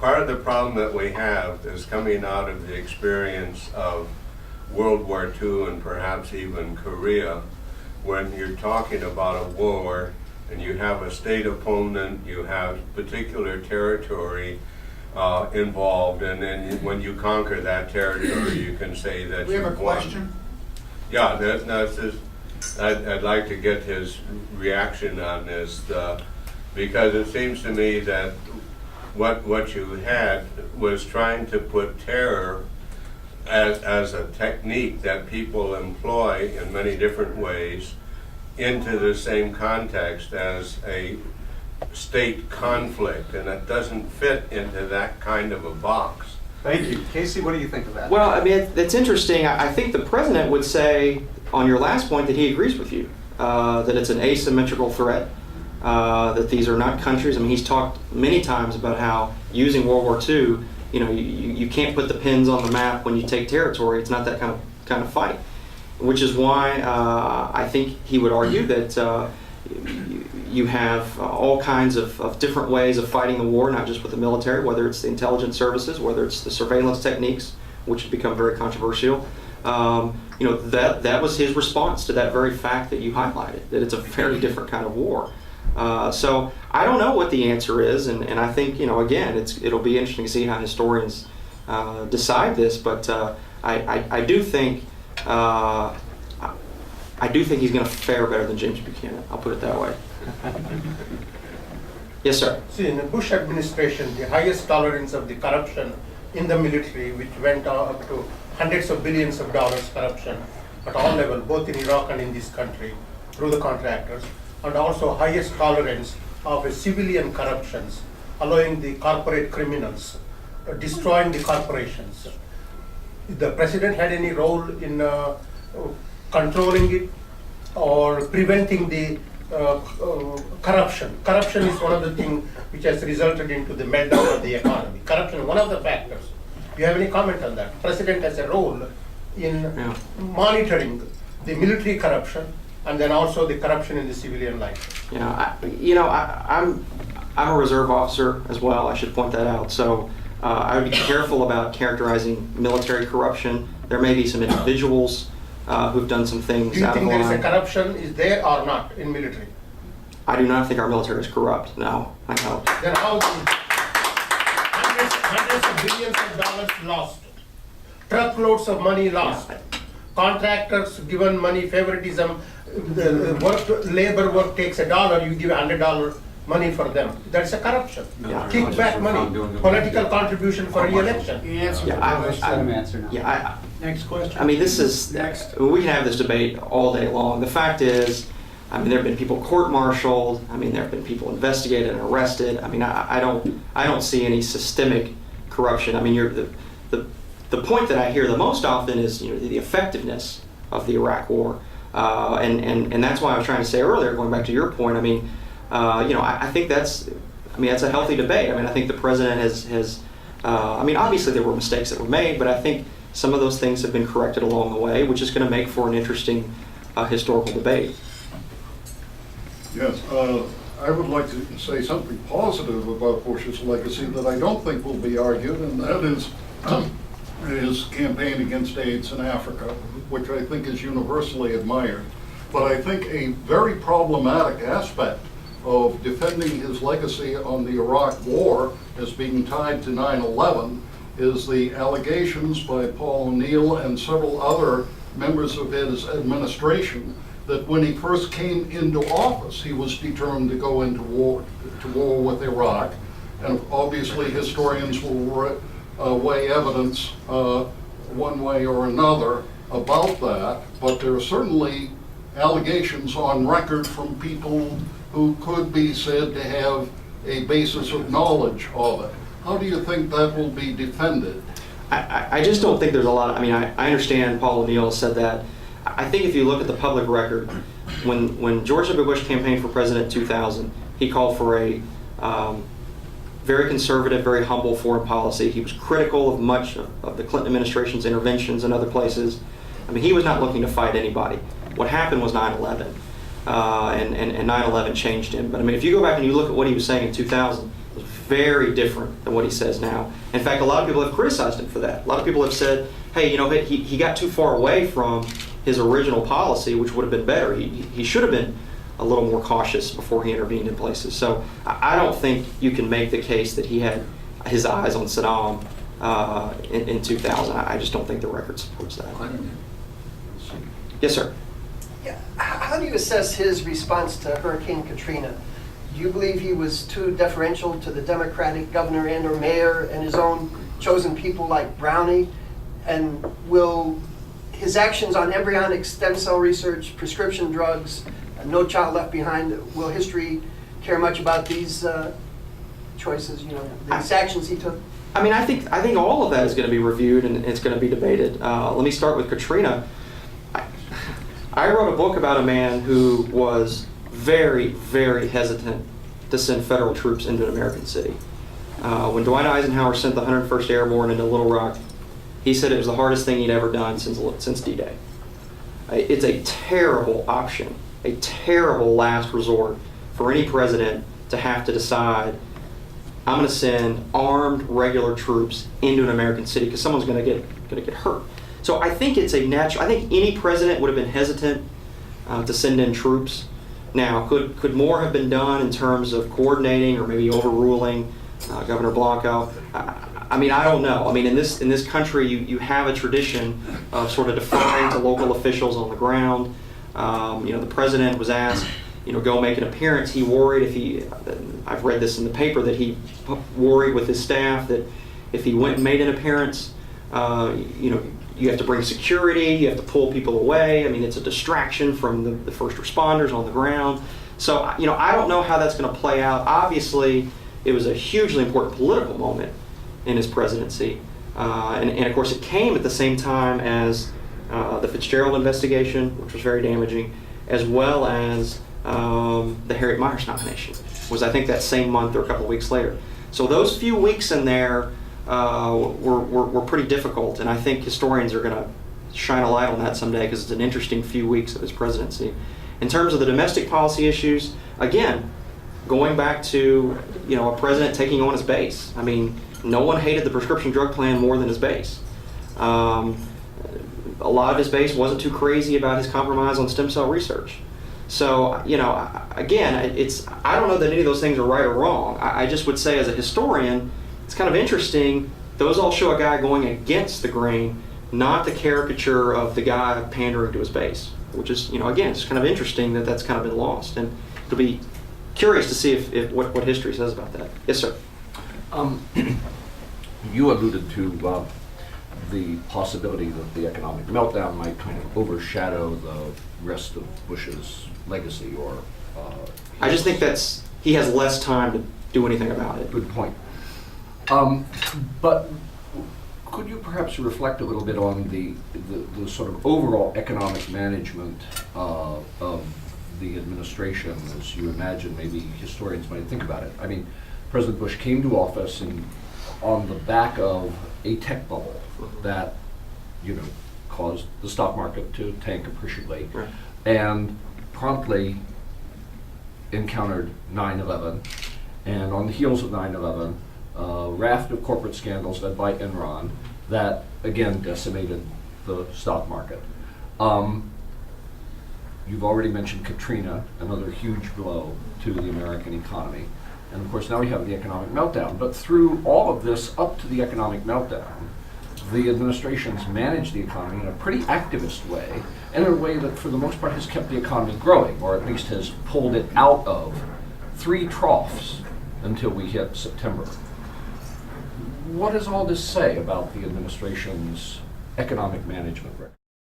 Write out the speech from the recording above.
part of the problem that we have is coming out of the experience of World War II and perhaps even Korea, when you're talking about a war and you have a state opponent, you have particular territory involved, and then when you conquer that territory, you can say that We have a you've won. question. Yeah, that's just, I'd like to get his reaction on this, because it seems to me that what you had was trying to put terror as a technique that people employ in many different ways into the same context as a state conflict, and it doesn't fit into that kind of a box. Thank you. Kasey, what do you think of that? Well, I mean, it's interesting. I think the president would say, on your last point, that he agrees with you, that it's an asymmetrical threat, that these are not countries. I mean, he's talked many times about how using World War II, you can't put the pins on the map when you take territory. It's not that kind of fight, which is why I think he would argue that you have all kinds of different ways of fighting the war, not just with the military, whether it's the intelligence services, whether it's the surveillance techniques, which have become very controversial. That was his response to that very fact that you highlighted, that it's a very different kind of war. So I don't know what the answer is, and I think, again, it'll be interesting to see how historians decide this, but I do think he's going to fare better than James Buchanan. I'll put it that way. Yes, sir. See, in the Bush administration, the highest tolerance of the corruption in the military, which went up to hundreds of billions of dollars corruption at all levels, both in Iraq and in this country, through the contractors, and also highest tolerance of civilian corruptions, allowing the corporate criminals, destroying the corporations. The president had any role in controlling it or preventing the corruption? Corruption is one of the things which has resulted into the meltdown of the economy. Corruption, one of the factors. Do you have any comment on that? President has a role in monitoring the military corruption and then also the corruption in the civilian life. Yeah, I'm a reserve officer as well. I should point that out. So I would be careful about characterizing military corruption. There may be some individuals who've done some things. Do you out think of there is line. a corruption is there or not in military? I do not think our military is corrupt. No, I don't. Then how is hundreds of billions of dollars lost, truckloads of money lost, contractors given money, favoritism, the labor work takes $1, you give $100 money for them. That's a corruption. Yeah. Kickback money, political contribution for re-election. You answered Yeah, the answer now. Yeah, Next question. I mean, this is, Next. we can have this debate all day long. The fact is, I mean, there have been people court-martialed. I mean, there have been people investigated and arrested. I mean, I don't see any systemic corruption. I mean, the point that I hear the most often is, the effectiveness of the Iraq War, and that's why I was trying to say earlier, going back to your point. I mean, I think that's a healthy debate. I mean, I think the president has I mean, obviously there were mistakes that were made, but I think some of those things have been corrected along the way, which is going to make for an interesting historical debate. Yes, I would like to say something positive about Bush's legacy that I don't think will be argued, and that is his campaign against AIDS in Africa, which I think is universally admired. But I think a very problematic aspect of defending his legacy on the Iraq War as being tied to 9/11 is the allegations by Paul O'Neill and several other members of his administration that when he first came into office, he was determined to go into war with Iraq. And obviously historians will weigh evidence one way or another about that, but there are certainly allegations on record from people who could be said to have a basis of knowledge of it. How do you think that will be defended? I just don't think there's a lot. I mean, I understand Paul O'Neill said that. I think if you look at the public record, when George W. Bush campaigned for president in 2000, he called for a very conservative, very humble foreign policy. He was critical of much of the Clinton administration's interventions in other places. I mean, he was not looking to fight anybody. What happened was 9/11, and 9/11 changed him. But I mean, if you go back and you look at what he was saying in 2000, it was very different than what he says now. In fact, a lot of people have criticized him for that. A lot of people have said, hey, you know, he got too far away from his original policy, which would have been better. He should have been a little more cautious before he intervened in places. So I don't think you can make the case that he had his eyes on Saddam in 2000. I just don't think the record supports that. Yes, sir. Yeah. How do you assess his response to Hurricane Katrina? Do you believe he was too deferential to the Democratic governor and or mayor and his own chosen people like Brownie? And will his actions on embryonic stem cell research, prescription drugs, No Child Left Behind, will history care much about these choices, you know, these actions he took? I mean, I think all of that is going to be reviewed and it's going to be debated. Let me start with Katrina. I wrote a book about a man who was very, very hesitant to send federal troops into an American city. When Dwight Eisenhower sent the 101st Airborne into Little Rock, he said it was the hardest thing he'd ever done since D-Day. It's a terrible option, a terrible last resort for any president to have to decide, I'm going to send armed regular troops into an American city because someone's going to get hurt. So I think it's a natural. I think any president would have been hesitant to send in troops. Now, could more have been done in terms of coordinating or maybe overruling Governor Blanco? I mean, I don't know. I mean, in this country, you have a tradition of sort of deferring to local officials on the ground. You know, the president was asked, you know, go make an appearance. He worried I've read this in the paper, that he worried with his staff that if he went and made an appearance, you know, you have to bring security, you have to pull people away. I mean, it's a distraction from the first responders on the ground. So, you know, I don't know how that's going to play out. Obviously, it was a hugely important political moment in his presidency. And of course, it came at the same time as the Fitzgerald investigation, which was very damaging, as well as the Harriet Miers nomination, was I think that same month or a couple of weeks later. So those few weeks in there were pretty difficult, and I think historians are going to shine a light on that someday because it's an interesting few weeks of his presidency. In terms of the domestic policy issues, again, going back to, you know, a president taking on his base. I mean, no one hated the prescription drug plan more than his base. A lot of his base wasn't too crazy about his compromise on stem cell research. So, you know, again, I don't know that any of those things are right or wrong. I just would say as a historian, it's kind of interesting. Those all show a guy going against the grain, not the caricature of the guy pandering to his base, which is, you know, again, it's kind of interesting that that's kind of been lost. And it'll be curious to see if what history says about that. Yes, sir. You alluded to the possibility that the economic meltdown might kind of overshadow the rest of Bush's legacy, or I just think he has less time to do anything about it. good point. But could you perhaps reflect a little bit on the sort of overall economic management of the administration, as you imagine maybe historians might think about it? I mean, President Bush came to office on the back of a tech bubble that, you know, caused the stock market to tank appreciably, Right. and promptly encountered 9/11, and on the heels of 9/11, a raft of corporate scandals led by Enron that again decimated the stock market. You've already mentioned Katrina, another huge blow to the American economy. And of course now we have the economic meltdown. But through all of this up to the economic meltdown, the administration's managed the economy in a pretty activist way, and in a way that for the most part has kept the economy growing, or at least has pulled it out of 3 troughs until we hit September. What does all this say about the administration's economic management record?